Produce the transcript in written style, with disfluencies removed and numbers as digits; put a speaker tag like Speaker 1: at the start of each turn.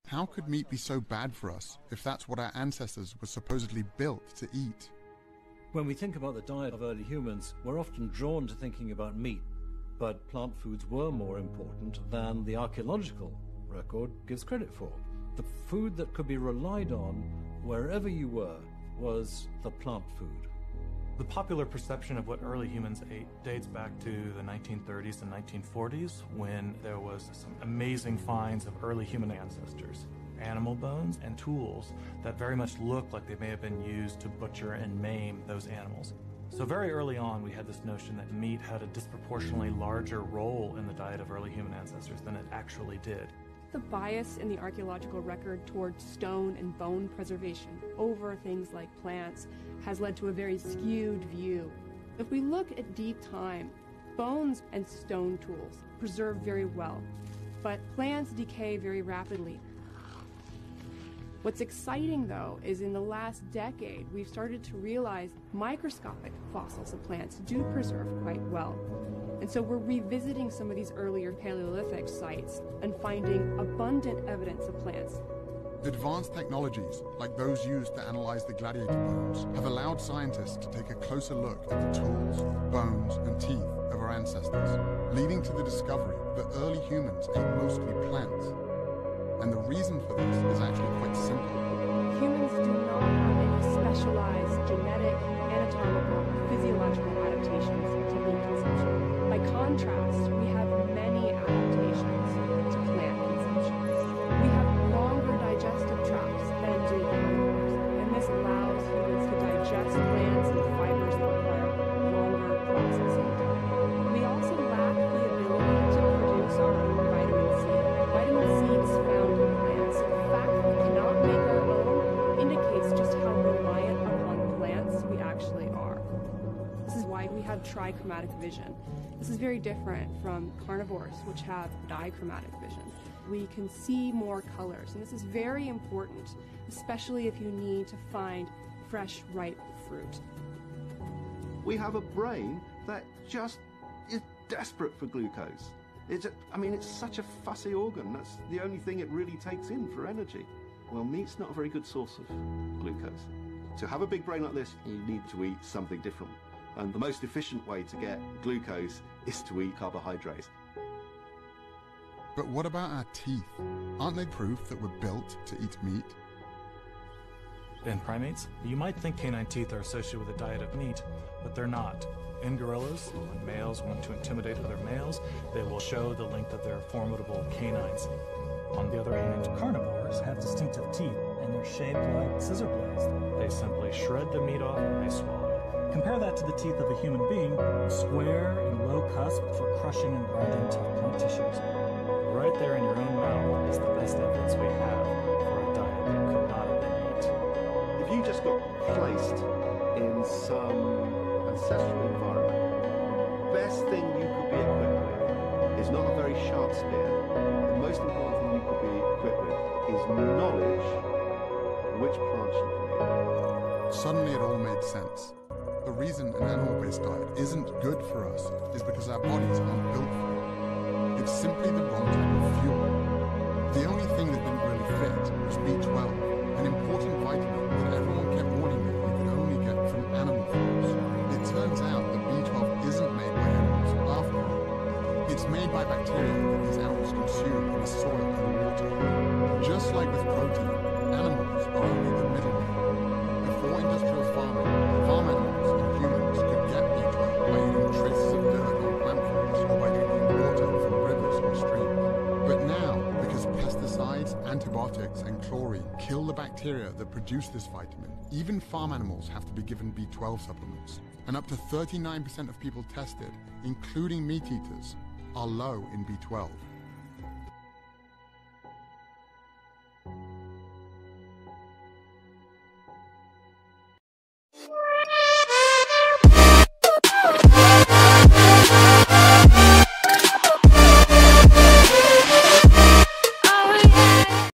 Speaker 1: How could meat be so bad for us if that's what our ancestors were supposedly built to eat?
Speaker 2: When we think about the diet of early humans, we're often drawn to thinking about meat, but plant foods were more important than the archaeological record gives credit for. The food that could be relied on wherever you were was the plant food.
Speaker 3: The popular perception of what early humans ate dates back to the 1930s and 1940s, when there was some amazing finds of early human ancestors, animal bones and tools that very much looked like they may have been used to butcher and maim those animals. So very early on, we had this notion that meat had a disproportionately larger role in the diet of early human ancestors than it actually did.
Speaker 4: The bias in the archaeological record towards stone and bone preservation over things like plants has led to a very skewed view. If we look at deep time, bones and stone tools preserve very well, but plants decay very rapidly. What's exciting, though, is in the last decade, we've started to realize microscopic fossils of plants do preserve quite well. And so we're revisiting some of these earlier Paleolithic sites and finding abundant evidence of plants.
Speaker 1: Advanced technologies, like those used to analyze the gladiator bones, have allowed scientists to take a closer look at the tools, bones, and teeth of our ancestors, leading to the discovery that early humans ate mostly plants. And the reason for this is actually quite simple.
Speaker 4: Humans do not have any specialized genetic, anatomical, or physiological adaptations to meat consumption. By contrast, we have many adaptations to plant consumption. We have longer digestive tracts than do carnivores, and this allows humans to digest plants and fibers that require longer processing time. We also lack the ability to produce our own vitamin C. Vitamin C is found in plants. The fact that we cannot make our own indicates just how reliant upon plants we actually are. This is why we have trichromatic vision. This is very different from carnivores, which have dichromatic vision. We can see more colors, and this is very important, especially if you need to find fresh, ripe fruit.
Speaker 5: We have a brain that just is desperate for glucose. It's such a fussy organ. That's the only thing it really takes in for energy. Well, meat's not a very good source of glucose. To have a big brain like this, you need to eat something different. And the most efficient way to get glucose is to eat carbohydrates.
Speaker 1: But what about our teeth? Aren't they proof that we're built to eat meat?
Speaker 3: In primates, you might think canine teeth are associated with a diet of meat, but they're not. In gorillas, when males want to intimidate other males, they will show the length of their formidable canines. On the other hand, carnivores have distinctive teeth, and they're shaped like scissor blades. They simply shred the meat off and they swallow it. Compare that to the teeth of a human being, square and low cusp for crushing and grinding tough plant tissues. Right there in your own mouth is the best evidence we have for a diet that could not have been meat.
Speaker 5: If you just got placed in some ancestral environment, the best thing you could be equipped with is not a very sharp spear. The most important thing you could be equipped with is knowledge of which plants you can eat.
Speaker 1: Suddenly it all made sense. The reason an animal-based diet isn't good for us is because our bodies aren't built for it. It's simply the wrong type of fuel. The only thing that didn't really fit was B12, an important vitamin that everyone kept warning me you could only get from animal foods. It turns out that B12 isn't made by animals after all. It's made by bacteria that these animals consume in the soil and water. Just like with protein, animals are only the middleman. Before industrial farming, farm animals and humans could get B12 by eating traces of dirt on plant foods or by drinking water from rivers or streams. But now, because pesticides, antibiotics, and chlorine kill the bacteria that produce this vitamin, even farm animals have to be given B12 supplements. And up to 39% of people tested, including meat eaters, are low in B12.